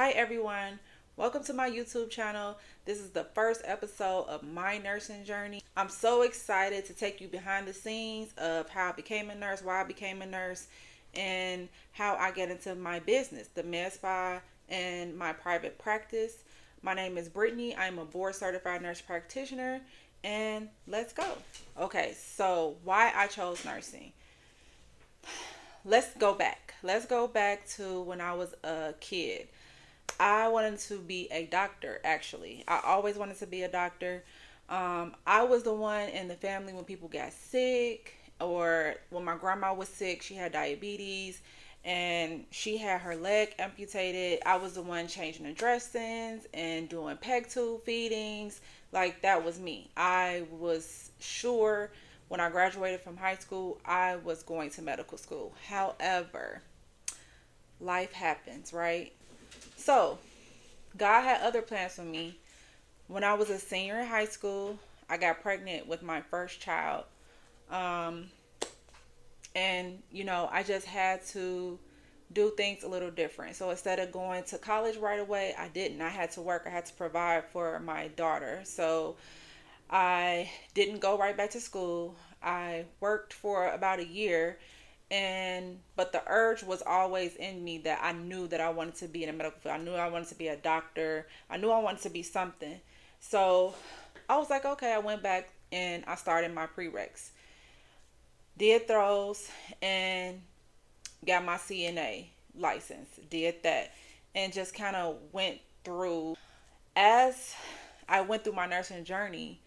Hi everyone, welcome to my YouTube channel. This is the first episode of my nursing journey. I'm so excited to take you behind the scenes of how I became a nurse, why I became a nurse, and how I get into my business, the med spa and my private practice. My name is Brittany. I'm a board certified nurse practitioner, and let's go. Okay, so why I chose nursing. Let's go back to when I was a kid. I wanted to be a doctor, actually. I always wanted to be a doctor. I was the one in the family when people got sick, or when my grandma was sick, she had diabetes and she had her leg amputated. I was the one changing the dressings and doing peg tube feedings. Like, that was me. I was sure when I graduated from high school, I was going to medical school. However, life happens, right? So, God had other plans for me. When I was a senior in high school, I got pregnant with my first child. Um, and I just had to do things a little different. So instead of going to college right away, I didn't. I had to work, I had to provide for my daughter. So I didn't go right back to school. I worked for about a year, and but the urge was always in me that I knew that I wanted to be in a medical field. I knew I wanted to be a doctor. I knew I wanted to be something. So I was like, okay, I went back and I started my prereqs. Did those and got my CNA license. Did that and just kind of went through. As I went through my nursing journey,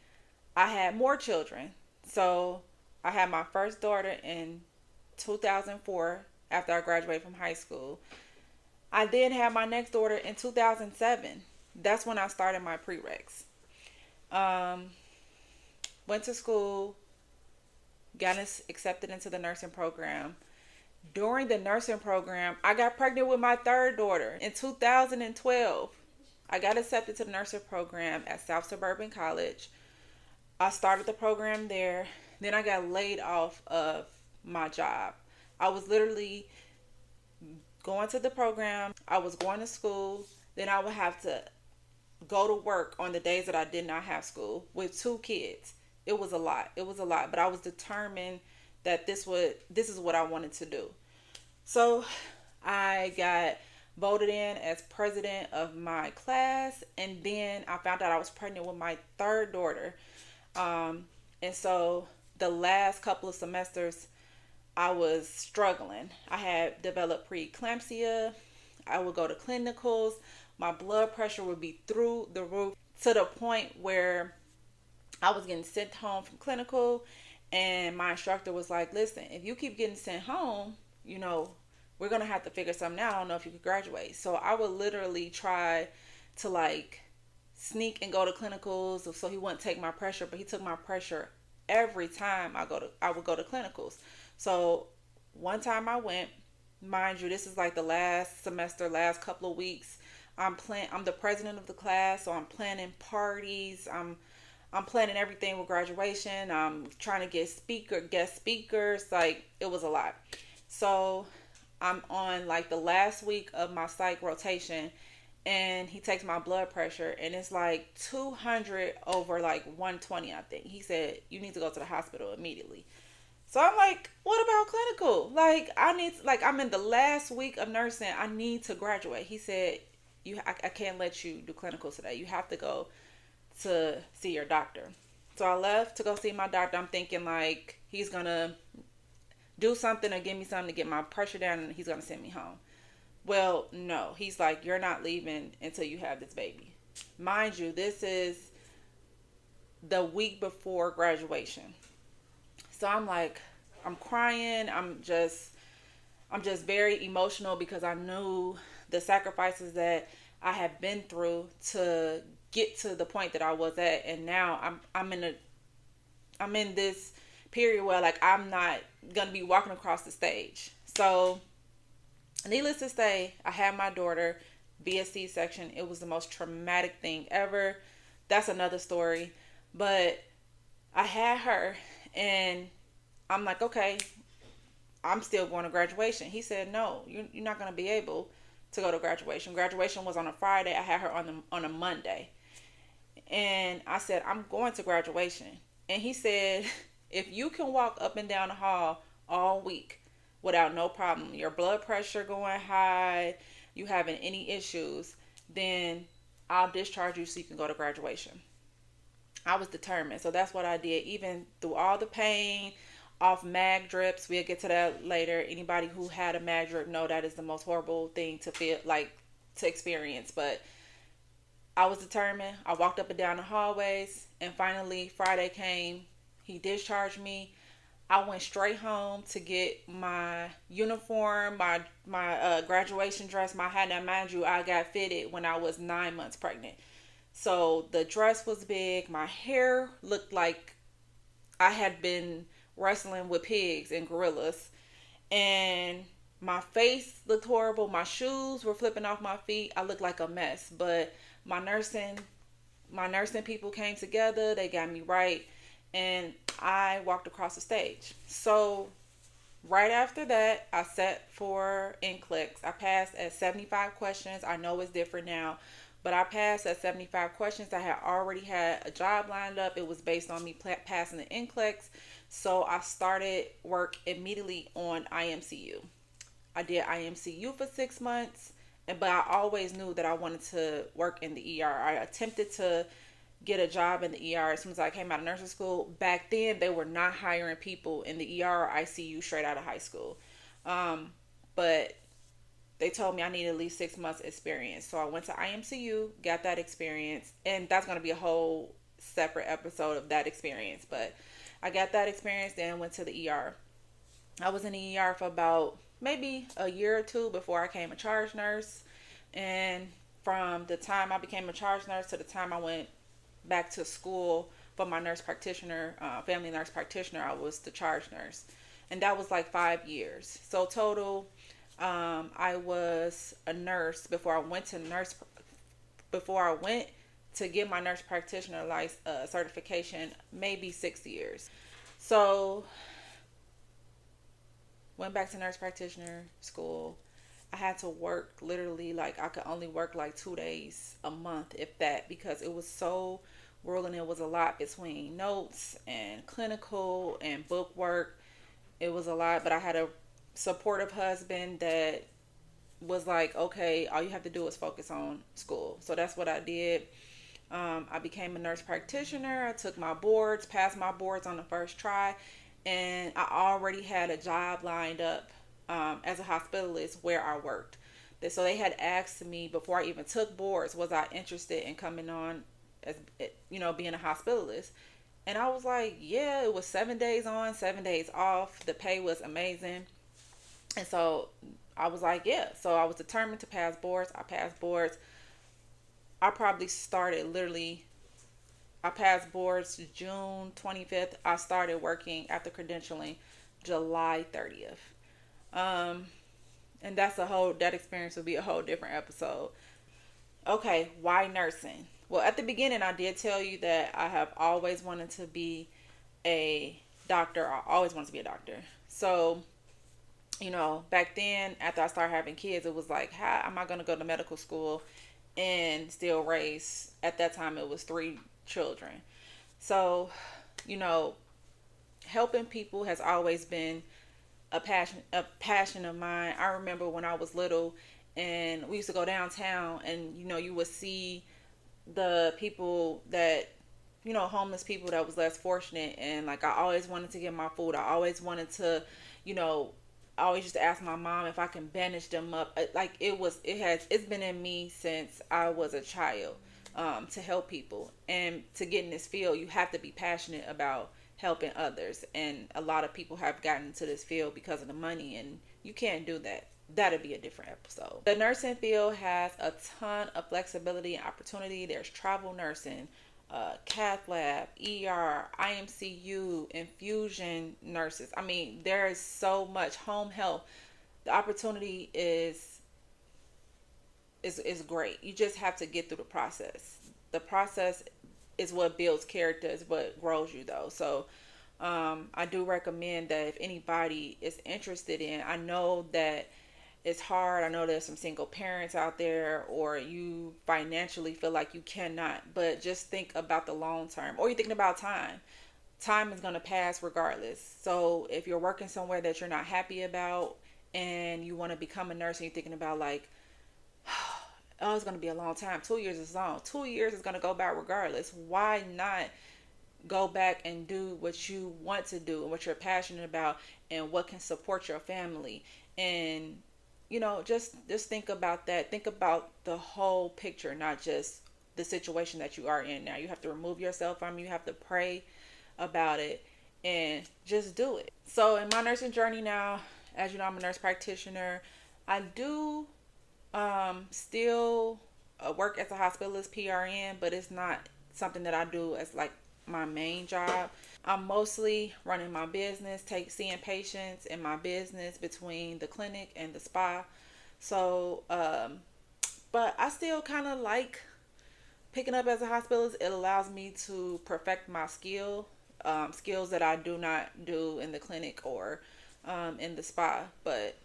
I had more children. So I had my first daughter in 2004 after I graduated from high school. I then had my next daughter in 2007. That's when I started my prereqs. Um, Went to school, got accepted into the nursing program. During the nursing program, I got pregnant with my third daughter in 2012. I got accepted to the nursing program at South Suburban College. I started the program there. Then I got laid off of my job. I was literally going to the program, I was going to school, then I would have to go to work on the days that I did not have school with two kids. It was a lot. It was a lot, but I was determined that this is what I wanted to do. So I got voted in as president of my class, and then I found out I was pregnant with my third daughter. And so the last couple of semesters, I was struggling. I had developed preeclampsia. I would go to clinicals. My blood pressure would be through the roof, to the point where I was getting sent home from clinical, and my instructor was like, listen, if you keep getting sent home, we're going to have to figure something out. I don't know if you could graduate. So I would literally try to like sneak and go to clinicals so he wouldn't take my pressure, but he took my pressure every time I would go to clinicals. So one time I went, mind you, this is like the last semester, last couple of weeks. I'm the president of the class, so I'm planning parties. I'm planning everything with graduation. I'm trying to get guest speakers. Like, it was a lot. So I'm on like the last week of my psych rotation, and he takes my blood pressure, and it's like 200 over like 120, I think. He said, you need to go to the hospital immediately. So I'm like, what about clinical? Like, I'm in the last week of nursing. I need to graduate. He said, I can't let you do clinical today. You have to go to see your doctor. So I left to go see my doctor. I'm thinking like he's going to do something or give me something to get my pressure down, and he's going to send me home. Well, no. He's like, you're not leaving until you have this baby. Mind you, this is the week before graduation. So I'm like, I'm crying. I'm just very emotional because I knew the sacrifices that I have been through to get to the point that I was at, and now I'm in this period where like I'm not gonna be walking across the stage. So needless to say, I had my daughter be a C-section. It was the most traumatic thing ever. That's another story. But I had her, and I'm like, okay, I'm still going to graduation. He said, no, you're not going to be able to go to graduation. Graduation was on a Friday. I had her on a Monday. And I said, I'm going to graduation. And he said, if you can walk up and down the hall all week without no problem, your blood pressure going high, you having any issues, then I'll discharge you so you can go to graduation. I was determined. So that's what I did. Even through all the pain, off mag drips. We'll get to that later. Anybody who had a mag drip know that is the most horrible thing to feel, like, to experience. But I was determined. I walked up and down the hallways, and finally Friday came. He discharged me. I went straight home to get my uniform, my graduation dress, my hat. Now, mind you, I got fitted when I was 9 months pregnant. So the dress was big. My hair looked like I had been wrestling with pigs and gorillas. And my face looked horrible. My shoes were flipping off my feet. I looked like a mess. But my nursing people came together. They got me right. And I walked across the stage. So right after that, I sat for NCLEX. I passed at 75 questions. I know it's different now, but I passed at 75 questions. I had already had a job lined up. It was based on me passing the NCLEX. So I started work immediately on IMCU. I did IMCU for 6 months, but I always knew that I wanted to work in the ER. I attempted to get a job in the ER as soon as I came out of nursing school. Back then, they were not hiring people in the ER or ICU straight out of high school. But they told me I needed at least 6 months experience. So I went to IMCU, got that experience, and that's going to be a whole separate episode of that experience. But I got that experience, then went to the ER. I was in the ER for about maybe a year or two before I became a charge nurse. And from the time I became a charge nurse to the time I went back to school for my nurse practitioner, family nurse practitioner, I was the charge nurse. And that was like 5 years. So total, I was a nurse before I went to get my nurse practitioner certification, maybe 6 years. So went back to nurse practitioner school. I had to work literally, like, I could only work like 2 days a month, if that, because it was so grueling. It was a lot between notes and clinical and book work. It was a lot, but I had a supportive husband that was like, okay, all you have to do is focus on school. So that's what I did. I became a nurse practitioner. I took my boards, passed my boards on the first try, and I already had a job lined up as a hospitalist where I worked. So they had asked me before I even took boards, was I interested in coming on as, being a hospitalist? And I was like, yeah. It was 7 days on, 7 days off. The pay was amazing. And so I was like, yeah. So I was determined to pass boards. I passed boards. I probably started I passed boards June 25th. I started working after credentialing July 30th. And that experience will be a whole different episode. Okay, why nursing? Well, at the beginning, I did tell you that I have always wanted to be a doctor. I always wanted to be a doctor. So, back then, after I started having kids, it was like, how am I going to go to medical school and still raise, at that time, it was 3 children. So, helping people has always been a passion of mine. I remember when I was little and we used to go downtown and, you would see the people that, homeless people that was less fortunate. And like, I always wanted to get my food. I always wanted to, I always used to ask my mom if I can bandage them up. Like, it's been in me since I was a child, to help people. And to get in this field, you have to be passionate about helping others. And a lot of people have gotten into this field because of the money, and you can't do that. That'll be a different episode. The nursing field has a ton of flexibility and opportunity. There's travel nursing, cath lab, ER, IMCU, infusion nurses. I mean, there is so much. Home health. The opportunity is great. You just have to get through the process. The process is what builds character, is what grows you, though. So I do recommend that if anybody is interested in, I know that it's hard. I know there's some single parents out there, or you financially feel like you cannot, but just think about the long term, or you're thinking about time. Time is going to pass regardless. So if you're working somewhere that you're not happy about and you want to become a nurse and you're thinking about like, oh, it's going to be a long time. 2 years is long. 2 years is going to go by regardless. Why not go back and do what you want to do and what you're passionate about and what can support your family? And just think about that. Think about the whole picture, not just the situation that you are in now. You have to remove yourself from, you have to pray about it and just do it. So in my nursing journey now, as you know, I'm a nurse practitioner. I do still work as a hospitalist PRN, but it's not something that I do as like my main job. I'm mostly running my business, seeing patients in my business between the clinic and the spa. So, but I still kind of like picking up as a hospitalist. It allows me to perfect my skills that I do not do in the clinic or in the spa. But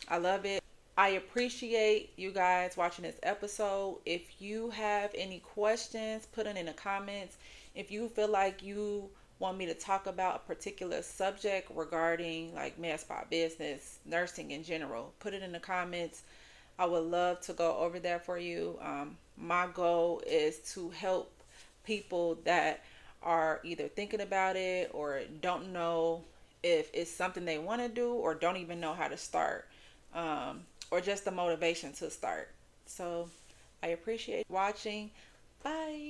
I love it. I appreciate you guys watching this episode. If you have any questions, put it in the comments. If you feel like you want me to talk about a particular subject regarding like med spa business, nursing in general, put it in the comments. I would love to go over that for you. My goal is to help people that are either thinking about it or don't know if it's something they want to do or don't even know how to start, or just the motivation to start. So I appreciate watching. Bye.